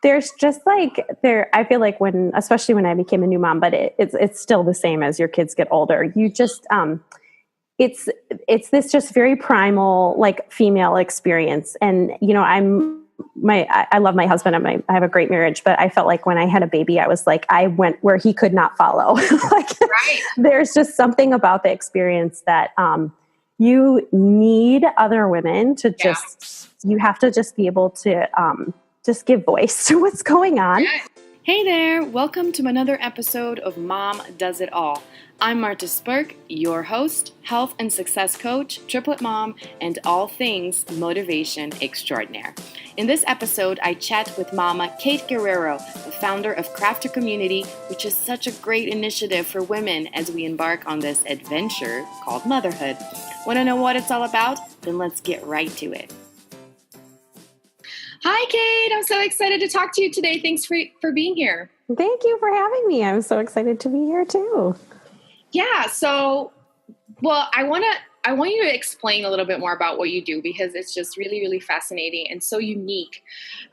There's just like I feel like especially when I became a new mom, but it's still the same as your kids get older. You just, it's, it's this just very primal, like female experience. And, I love my husband and I have a great marriage, but I felt like when I had a baby, I was like, I went where he could not follow. Like Right. there's just something about the experience that, you need other women to you have to just be able to, just give voice to what's going on. Yeah. Hey there, welcome to another episode of Mom Does It All. I'm Marta Spurk, your host, health and success coach, triplet mom, and all things motivation extraordinaire. In this episode, I chat with Mama Kate Guerrero, the founder of Crafter Community, which is such a great initiative for women as we embark on this adventure called motherhood. Want to know what it's all about? Then let's get right to it. Hi, Kate. I'm so excited to talk to you today. Thanks for being here. Thank you for having me. I'm so excited to be here too. Yeah. So, I want you to explain a little bit more about what you do because it's just really, really fascinating and so unique.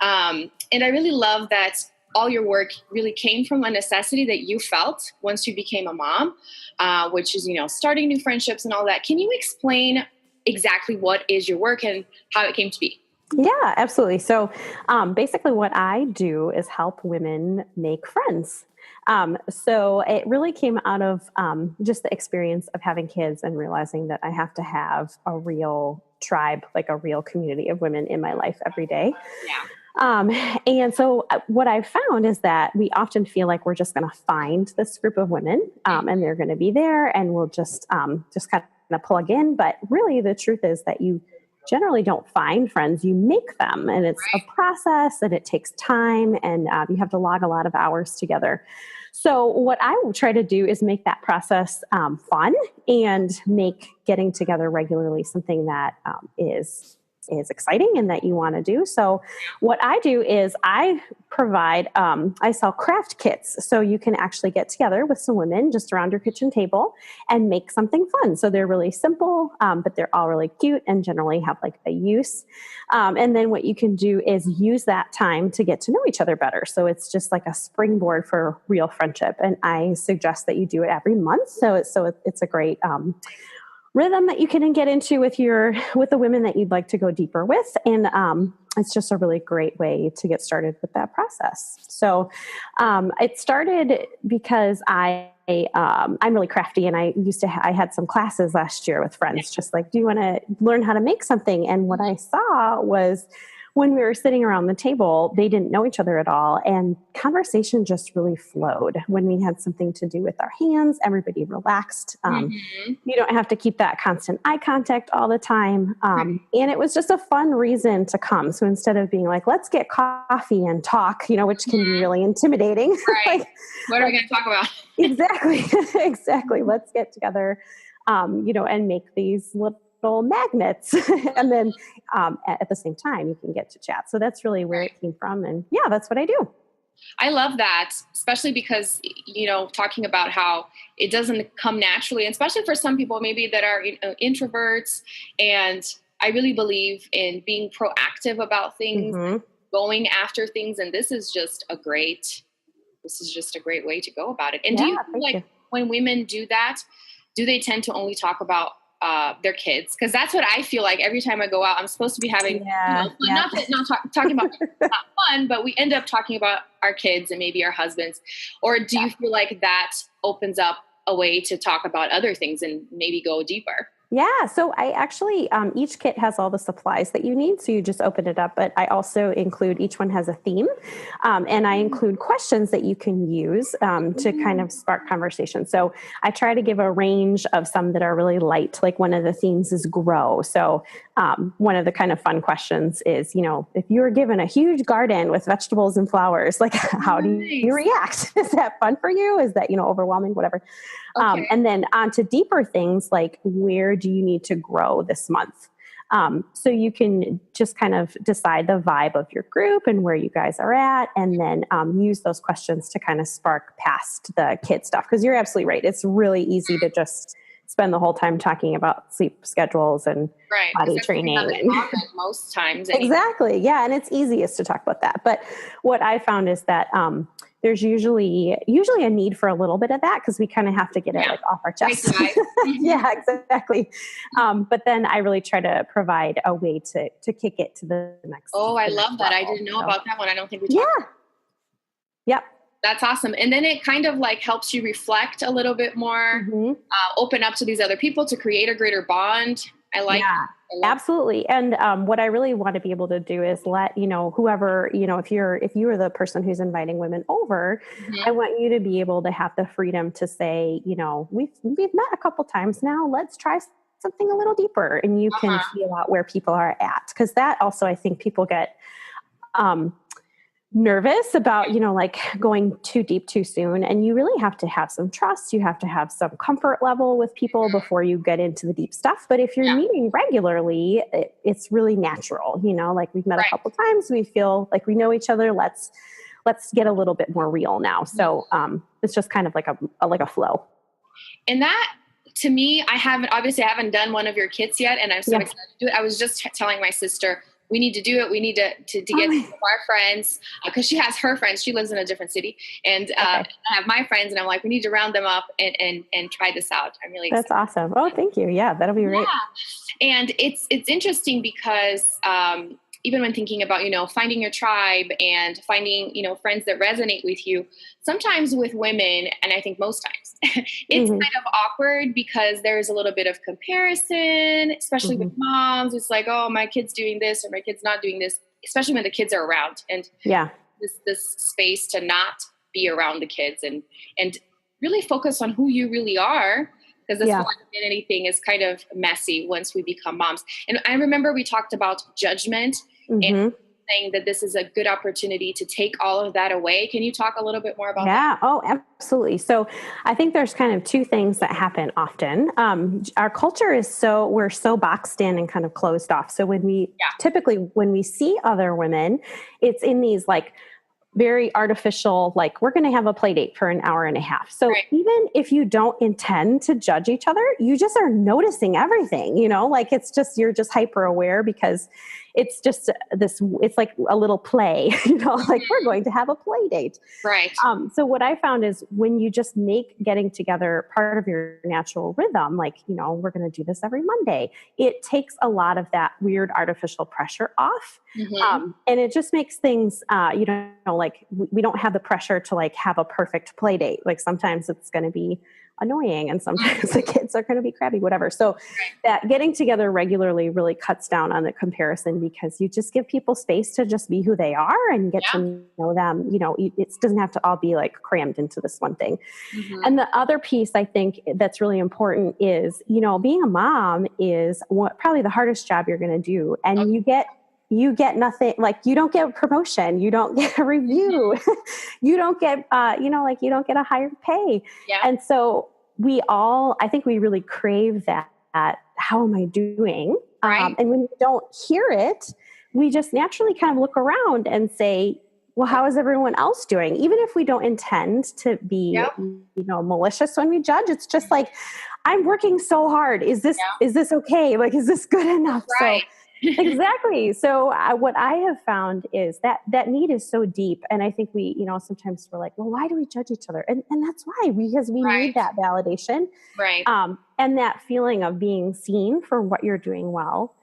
And I really love that all your work really came from a necessity that you felt once you became a mom, which is, starting new friendships and all that. Can you explain exactly what is your work and how it came to be? Yeah, absolutely. So basically what I do is help women make friends. So it really came out of just the experience of having kids and realizing that I have to have a real tribe, like a real community of women in my life every day. Yeah. And so what I've found is that we often feel like we're just going to find this group of women and they're going to be there and we'll just kind of plug in. But really the truth is that you generally don't find friends, you make them. And it's a process and it takes time and you have to log a lot of hours together. So what I will try to do is make that process fun and make getting together regularly something that is exciting and that you want to do. So what I do is I provide, I sell craft kits. So you can actually get together with some women just around your kitchen table and make something fun. So they're really simple, but they're all really cute and generally have like a use. And then what you can do is use that time to get to know each other better. So it's just like a springboard for real friendship. And I suggest that you do it every month. So it's a great, rhythm that you can get into with the women that you'd like to go deeper with. And it's just a really great way to get started with that process. So it started because I'm really crafty and I had some classes last year with friends, just like, do you want to learn how to make something? And what I saw was when we were sitting around the table, they didn't know each other at all. And conversation just really flowed. When we had something to do with our hands, everybody relaxed. You don't have to keep that constant eye contact all the time. And it was just a fun reason to come. So instead of being like, let's get coffee and talk, which can be really intimidating. Right. Like, what are we going to talk about? Exactly. Let's get together, and make these little magnets. And then at the same time, you can get to chat. So that's really where it came from. And yeah, that's what I do. I love that, especially because, talking about how it doesn't come naturally, and especially for some people maybe that are introverts. And I really believe in being proactive about things, going after things. And this is just a great way to go about it. And do you feel like when women do that, do they tend to only talk about their kids? Because that's what I feel like every time I go out. I'm supposed to be having not talking about not fun, but we end up talking about our kids and maybe our husbands. Or do you feel like that opens up a way to talk about other things and maybe go deeper? Yeah. So I actually, each kit has all the supplies that you need. So you just open it up, but I also include, each one has a theme. And I include questions that you can use to kind of spark conversation. So I try to give a range of some that are really light. Like one of the themes is grow. So one of the kind of fun questions is, if you were given a huge garden with vegetables and flowers, like how do you react? Is that fun for you? Is that, overwhelming, whatever. Okay. And then on to deeper things like where do you need to grow this month? So you can just kind of decide the vibe of your group and where you guys are at, and then use those questions to kind of spark past the kid stuff. Because you're absolutely right. It's really easy to just spend the whole time talking about sleep schedules and Right. body training. And most times. Anyway. Exactly. Yeah. And it's easiest to talk about that. But what I found is that there's usually a need for a little bit of that because we kind of have to get it like off our chest. Yeah, exactly. But then I really try to provide a way to kick it to the next. Oh, I love that. Level. I didn't know about that one. I don't think we talked about. Yep. That's awesome. And then it kind of like helps you reflect a little bit more, open up to these other people to create a greater bond. I like absolutely. And what I really want to be able to do is let, whoever, if you are the person who's inviting women over, I want you to be able to have the freedom to say, we've met a couple times now, let's try something a little deeper, and you can feel out where people are at. Cause that also, I think people get, nervous about, like going too deep too soon. And you really have to have some trust. You have to have some comfort level with people before you get into the deep stuff. But if you're meeting regularly, it's really natural, like we've met a couple times, we feel like we know each other. Let's get a little bit more real now. So it's just kind of like a flow. And that, to me, I haven't done one of your kits yet. And I'm so excited to do it. I was just telling my sister, we need to do it. We need to get some of our friends because she has her friends. She lives in a different city, and I have my friends. And I'm like, we need to round them up and try this out. I'm really excited. That's awesome. Oh, thank you. Yeah, that'll be great. Yeah. And it's interesting because even when thinking about finding your tribe and finding friends that resonate with you, sometimes with women, and I think most times, it's kind of awkward because there's a little bit of comparison, especially with moms. It's like, oh, my kid's doing this or my kid's not doing this, especially when the kids are around. And this space to not be around the kids and really focus on who you really are. Because this whole identity thing is kind of messy once we become moms. And I remember we talked about judgment and saying that this is a good opportunity to take all of that away. Can you talk a little bit more about that? Yeah. Oh, absolutely. So I think there's kind of two things that happen often. Our culture is we're so boxed in and kind of closed off. So when we see other women, it's in these like very artificial, like we're going to have a play date for an hour and a half. So even if you don't intend to judge each other, you just are noticing everything, like it's just, you're just hyper aware because it's just it's like a little play, like we're going to have a play date. Right. So what I found is when you just make getting together part of your natural rhythm, like, we're going to do this every Monday, it takes a lot of that weird artificial pressure off. And it just makes things, like we don't have the pressure to like have a perfect play date. Like sometimes it's going to be annoying and sometimes the kids are going to be crabby, whatever. So that getting together regularly really cuts down on the comparison because you just give people space to just be who they are and get to know them. It doesn't have to all be like crammed into this one thing. And the other piece I think that's really important is, being a mom is probably the hardest job you're going to do. And you get nothing, like you don't get a promotion, you don't get a review, you don't get, you don't get a higher pay. Yeah. And so I think we really crave that, how am I doing? Right. And when we don't hear it, we just naturally kind of look around and say, well, how is everyone else doing? Even if we don't intend to be, malicious when we judge, it's just like, I'm working so hard. Is this okay? Like, is this good enough? Right. So, exactly. So what I have found is that need is so deep. And I think we, sometimes we're like, well, why do we judge each other? And that's why, because we need that validation. Right. And that feeling of being seen for what you're doing well.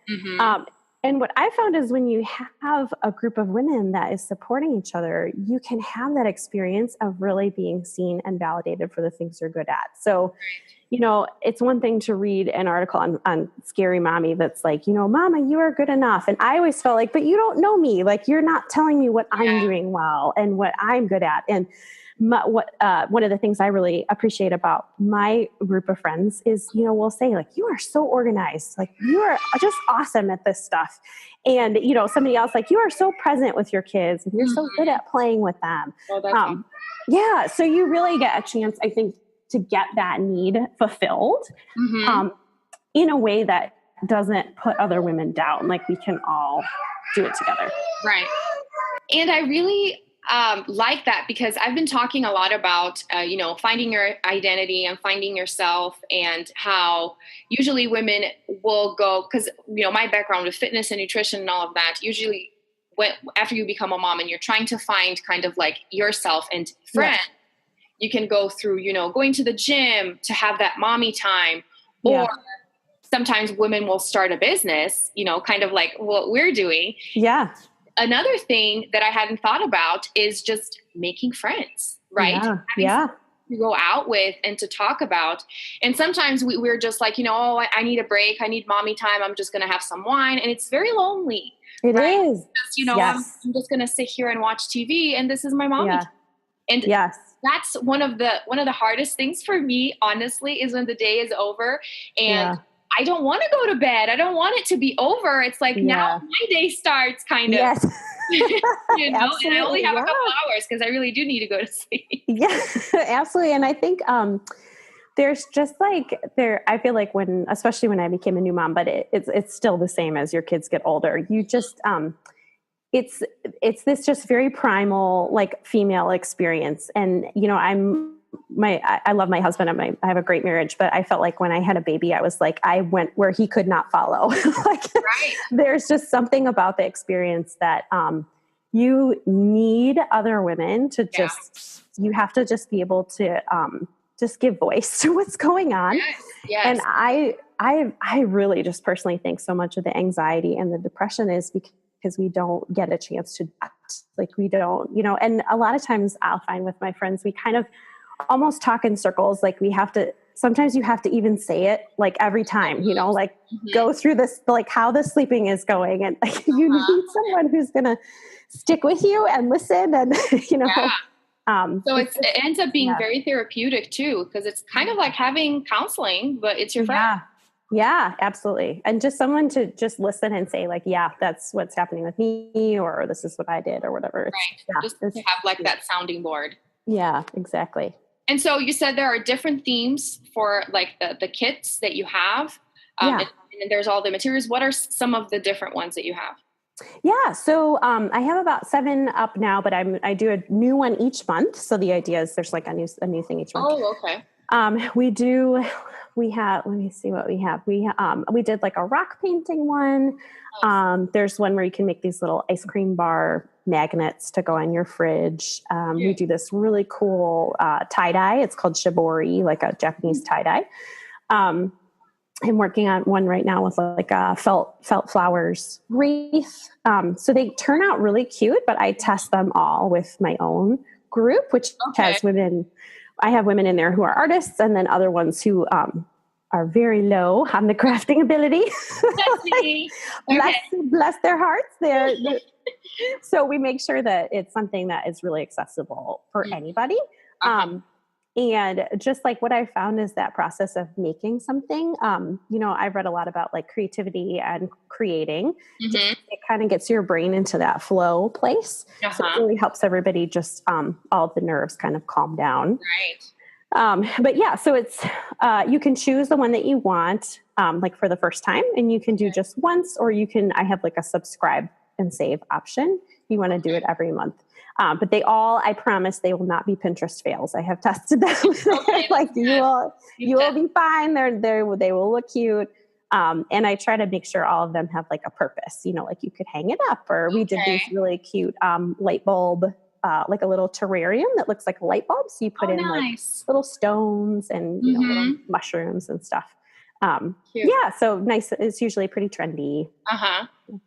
And what I found is when you have a group of women that is supporting each other, you can have that experience of really being seen and validated for the things you're good at. So, it's one thing to read an article on Scary Mommy that's like, Mama, you are good enough. And I always felt like, but you don't know me. Like, you're not telling me what I'm doing well and what I'm good at. And one of the things I really appreciate about my group of friends is, we'll say like, you are so organized. Like, you are just awesome at this stuff. And, somebody else like, you are so present with your kids and you're so good at playing with them. Oh, that's awesome. Yeah. So you really get a chance, I think, to get that need fulfilled in a way that doesn't put other women down. Like we can all do it together. Right. And I really like that, because I've been talking a lot about, finding your identity and finding yourself, and how usually women will go, because, my background with fitness and nutrition and all of that, usually after you become a mom and you're trying to find kind of like yourself and friends, you can go through, going to the gym to have that mommy time, or sometimes women will start a business, kind of like what we're doing. Yeah. Another thing that I hadn't thought about is just making friends, right? Yeah. To go out with and to talk about. And sometimes we're just like, I need a break. I need mommy time. I'm just going to have some wine. And it's very lonely. It is. Just, I'm just going to sit here and watch TV, and this is my mommy time. And that's one of the hardest things for me, honestly, is when the day is over and I don't want to go to bed. I don't want it to be over. It's like now my day starts, kind of. Yes. And I only have a couple hours because I really do need to go to sleep. Yeah, absolutely. And I think there's just like I feel like especially when I became a new mom, but it's still the same as your kids get older. You just it's this just very primal, like, female experience. And I love my husband and I have a great marriage, but I felt like when I had a baby, I was like, I went where he could not follow. There's just something about the experience that you need other women to you have to just be able to just give voice to what's going on. Yes. And I really just personally think so much of the anxiety and the depression is because we don't get a chance to act. Like, we don't, and a lot of times I'll find with my friends, we kind of almost talk in circles. Like, sometimes you have to even say it, like, every time, go through this, like, how the sleeping is going. And like, you need someone who's going to stick with you and listen. And, so it ends up being very therapeutic too, because it's kind of like having counseling, but it's your friend. Yeah, absolutely. And just someone to just listen and say, like, that's what's happening with me, or this is what I did, or whatever. Just to have like that sounding board. Yeah, exactly. And so you said there are different themes for like the kits that you have. And then there's all the materials. What are some of the different ones that you have? Yeah. So I have about 7 up now, but I do a new one each month. So the idea is there's like a new thing each month. Oh, okay. We have, let me see what we have. We did like a rock painting one. Nice. There's one where you can make these little ice cream bar magnets to go on your fridge. We do this really cool tie-dye. It's called shibori, like a Japanese tie-dye. I'm working on one right now with like a felt flowers wreath. So they turn out really cute, but I test them all with my own group, which has women. I have women in there who are artists, and then other ones who are very low on the crafting ability. Bless their hearts. So we make sure that it's something that is really accessible for anybody. And just like what I found is that process of making something, I've read a lot about like creativity and creating. It kind of gets your brain into that flow place. So it really helps everybody just, all of the nerves kind of calm down. Right. But yeah, so it's, you can choose the one that you want, like for the first time, and you can do just once, or I have like a subscribe and save option. You want to do it every month. But I promise they will not be Pinterest fails. I have tested them. Like you will be fine. They will look cute. And I try to make sure all of them have like a purpose, like you could hang it up, or we did these really cute, light bulb, like a little terrarium that looks like a light bulb. So you put in like little stones and, little mushrooms and stuff. Yeah. So nice. It's usually pretty trendy.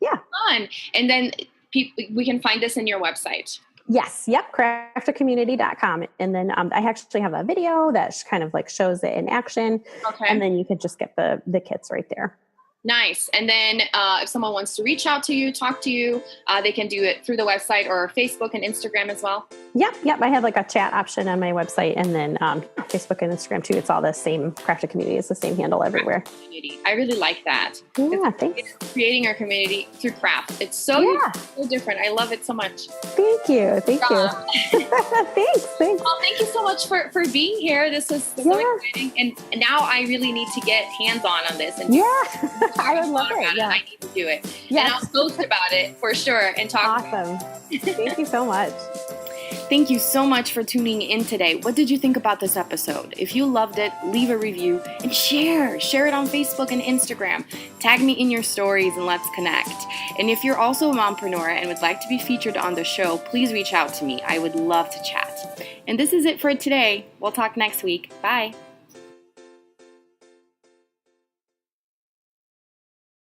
Yeah. Fun. And then we can find this in your website. Yes. Yep. craftercommunity.com. And then I actually have a video that kind of like shows it in action. And then you could just get the kits right there. Nice. And then if someone wants to reach out to you, talk to you, they can do it through the website or Facebook and Instagram as well. Yep. I have like a chat option on my website, and then Facebook and Instagram too. It's all the same. Crafted Community is the same handle everywhere. I really like that. Yeah, thanks. It's creating our community through craft. It's so different. I love it so much. Thank you. Thanks. Well, thank you so much for being here. This is so exciting. And now I really need to get hands-on on this. And I would love it. I need to do it. And I'll post about it for sure and talk. Awesome. Thank you so much. Thank you so much for tuning in today. What did you think about this episode? If you loved it, leave a review and share. Share it on Facebook and Instagram. Tag me in your stories and let's connect. And if you're also a mompreneur and would like to be featured on the show, please reach out to me. I would love to chat. And this is it for today. We'll talk next week. Bye.